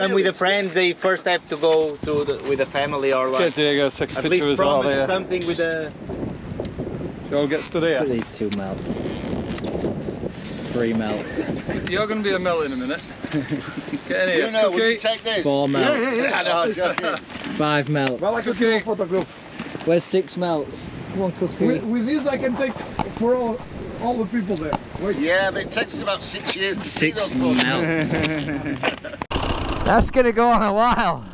And with the friends, they first have to go to with the family or like. Okay, Diego, take a At picture least as well promise here. something with the. Joe gets to there. These 2 melts. 3 melts. You're going to be a melt in a minute. Get in here. You know, Cookie. will you take this? 4 melts. I know, I'm joking. 5 melts. Well, I can do a photograph. Where's 6 melts? Come on, Cookie. With this, I can take for all the people there. Wait. Yeah, but it takes us about 6 years to see those 6 photos. melts. That's gonna go on a while.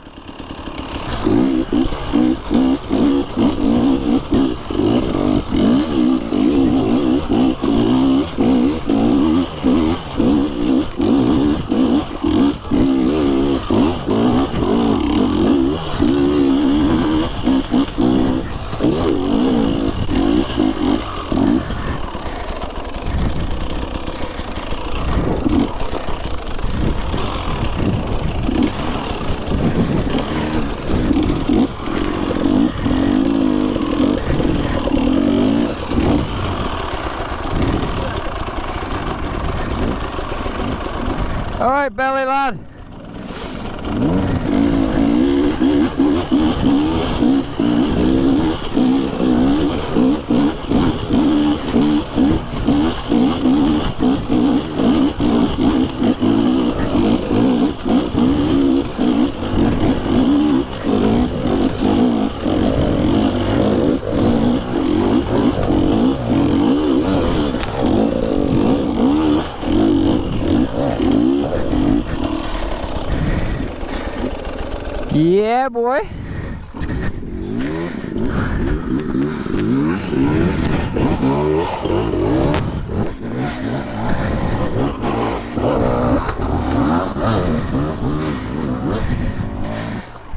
All right, belly lad. Yeah, boy.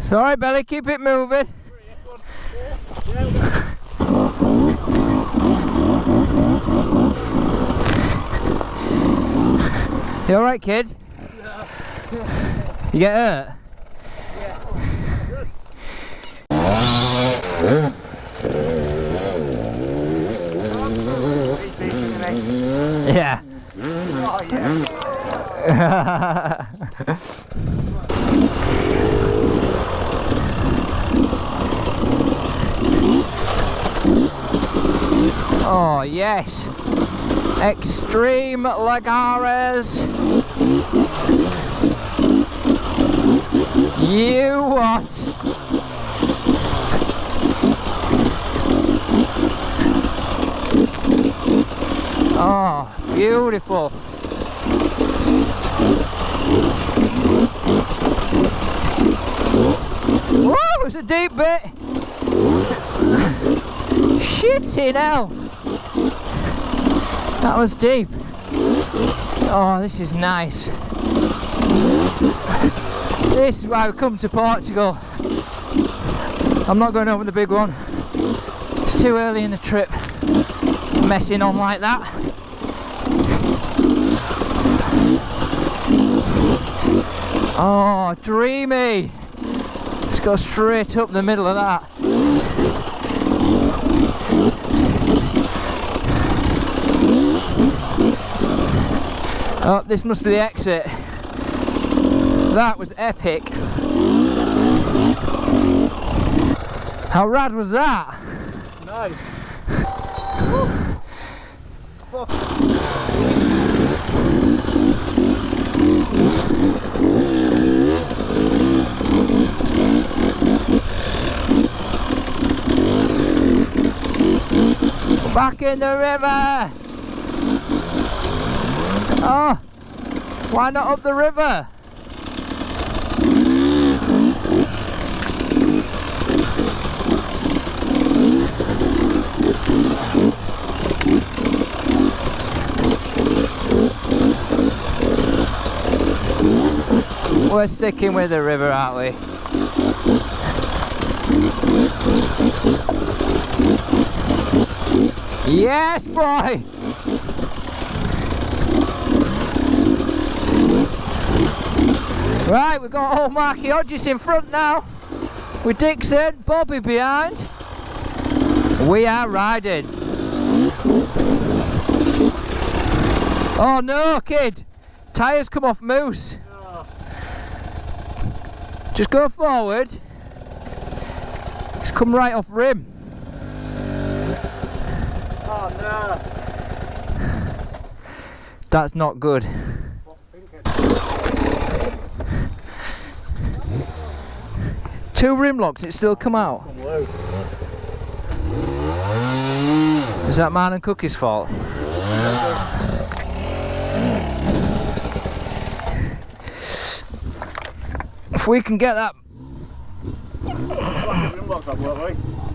It's all right, belly. Keep it moving. You all right, kid? You get hurt? Yeah. Oh, yeah. Oh, yes. Extreme Lagares. You what? Oh, beautiful. Whoa, it's a deep bit. Shitting hell. That was deep. Oh, this is nice. This is why we come to Portugal. I'm not going over the big one. It's too early in the trip. Messing on like that. Oh, dreamy. Let's go straight up the middle of that. Oh, this must be the exit. That was epic. How rad was that? Nice. Back in the river! Oh, why not up the river? We're sticking with the river, aren't we? Yes, boy! Right, we've got old Marky Hodges in front now, with Dixon, Bobby behind. We are riding. Oh no, kid! Tyres come off Moose. Just go forward. Just come right off rim. Oh no! That's not good. Two rim locks, it still come out. Is that mine and Cookie's fault? If we can get that,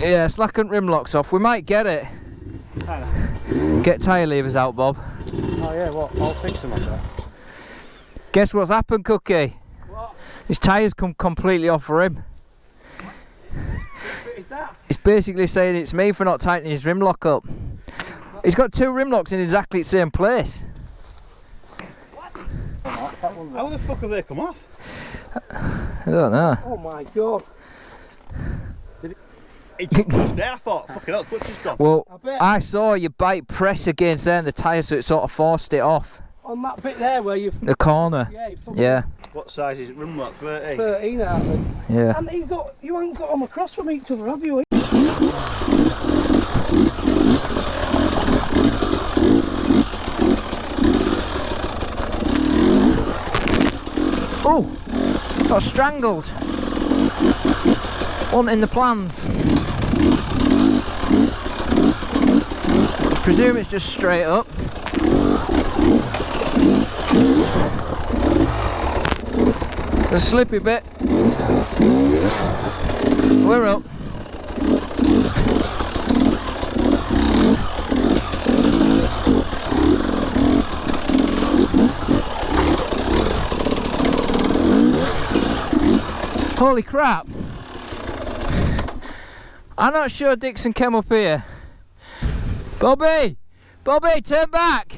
yeah, slacken rim locks off, we might get it. Get tyre levers out, Bob. Oh yeah, what? I'll fix them on that. Guess what's happened, Cookie? What? His tyres come completely off for him. What is that? It's basically saying it's me for not tightening his rim lock up. He's got two rim locks in exactly the same place. How the fuck have they come off? I don't know. Oh my god. It just pushed there, I thought, fucking hell, what's this gone? Well, bet. I saw your bike press against there in the tyre, so it sort of forced it off. On that bit there where you've... The corner. Yeah, Yeah. What size is it? Rim lock? 30? 13 out of it. Yeah. And you ain't got them across from each other, have you? Oh! Got strangled. One in the plans. Presume it's just straight up. The slippy bit. We're up. Holy crap! I'm not sure Dixon came up here. Bobby! Bobby, turn back!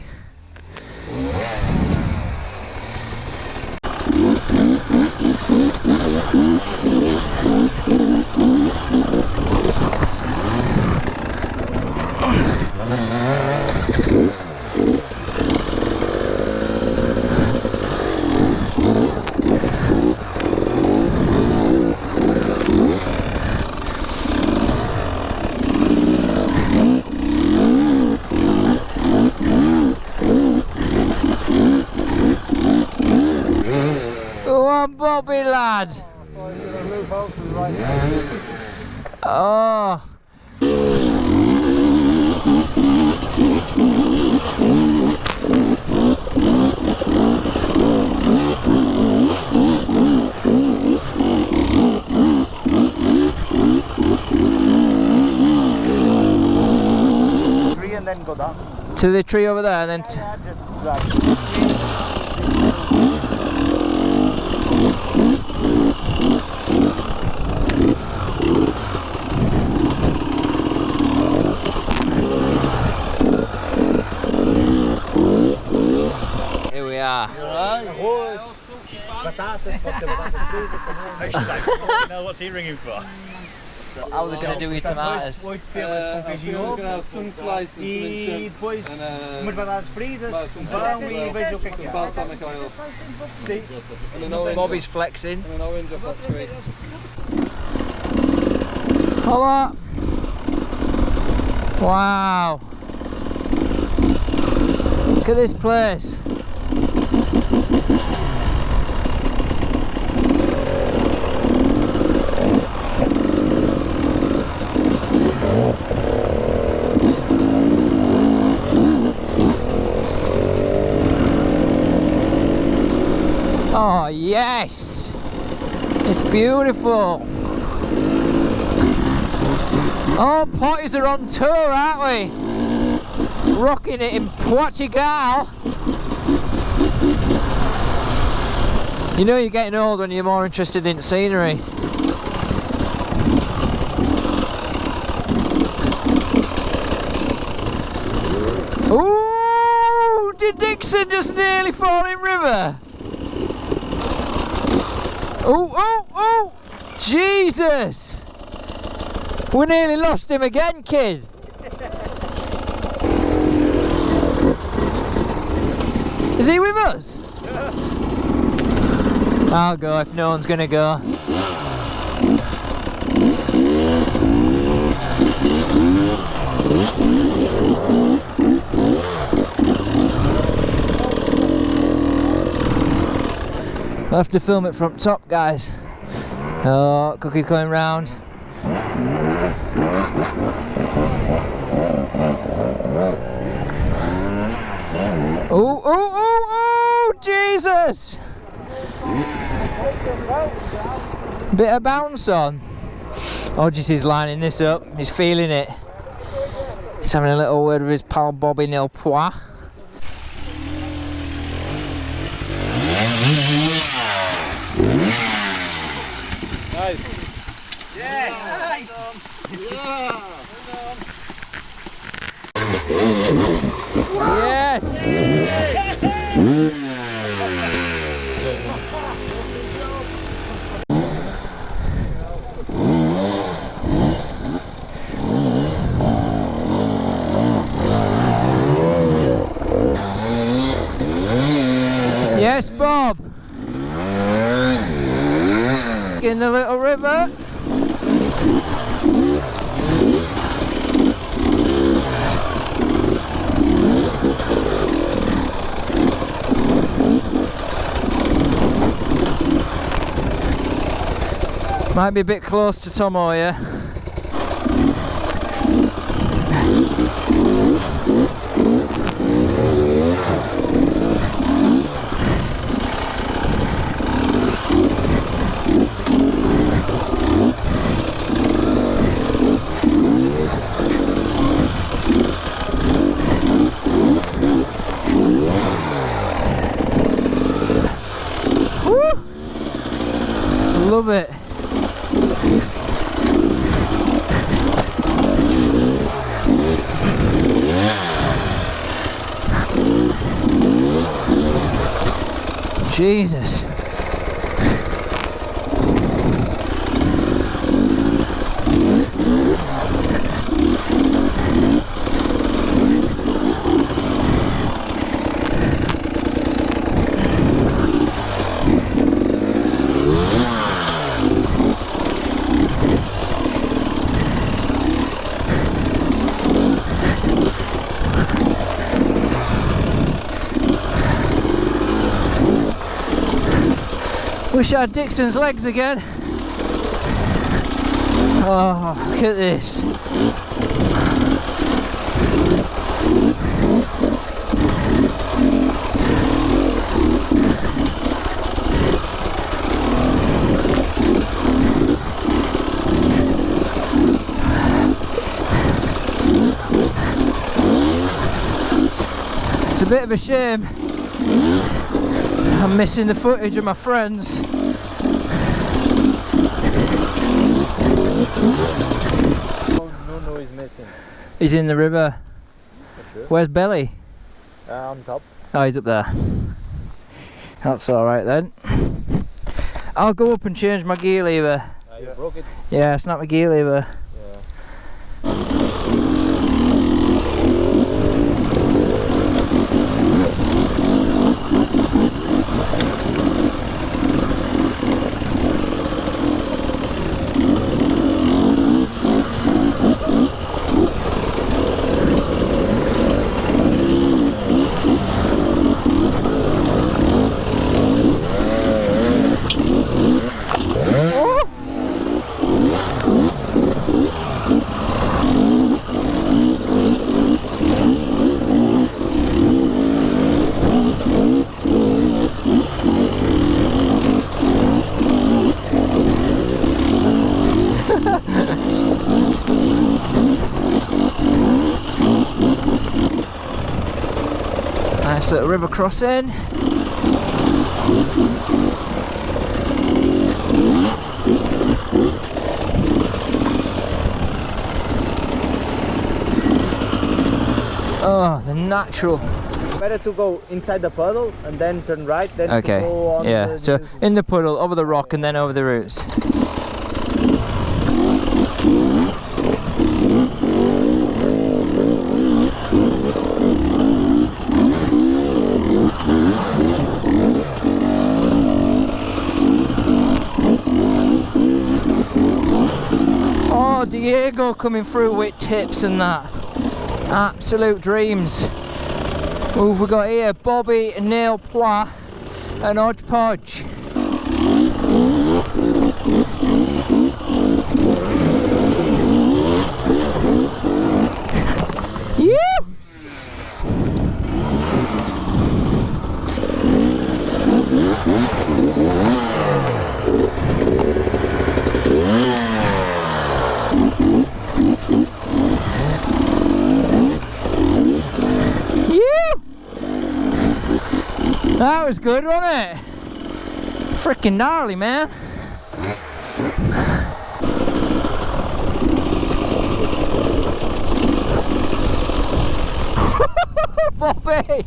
Go on, Bobby, lad! Oh! Three and then go down. To the tree over there and then... Yeah, just drag. Here we are. What's he ringing for? How are they going to do your tomatoes? We're going to have some sliced and some in chips. And some balsamic oil. And an orange. Bobby's flexing. And an orange off that tree. Hola! Wow! Look at this place. Oh yes! It's beautiful! Oh, potties are on tour, aren't we? Rocking it in Portugal! You know you're getting old when you're more interested in scenery. Ooh! Did Dixon just nearly fall in river? Oh, oh, oh! Jesus! We nearly lost him again, kid. Is he with us? I'll go if no one's gonna go. I'll have to film it from top, guys. Oh, Cookie's going round. Oh, oh, oh, oh, Jesus! Bit of bounce on. Odgis is lining this up, he's feeling it. He's having a little word with his pal Bobby Nilpois. Nice. Yes! Yes! Yes, Bob! In the little river. Might be a bit close to Tomo here. Love it. Jesus. Wish I had Dixon's legs again. Oh, look at this. It's a bit of a shame. I'm missing the footage of my friends. Nuno is missing. He's in the river. Where's Belly? On top. Oh, he's up there. That's alright then. I'll go up and change my gear lever. You broke it. Yeah, snap my gear lever. Nice little river crossing. Oh, the natural. Better to go inside the puddle and then turn right, then Okay, to go on yeah, so in the puddle, over the rock and then over the roots. Diego coming through with tips and that. Absolute dreams. Who have we got here? Bobby, Neil Pla and Hodgepodge. You. That was good, wasn't it? Freaking gnarly, man. Bobby!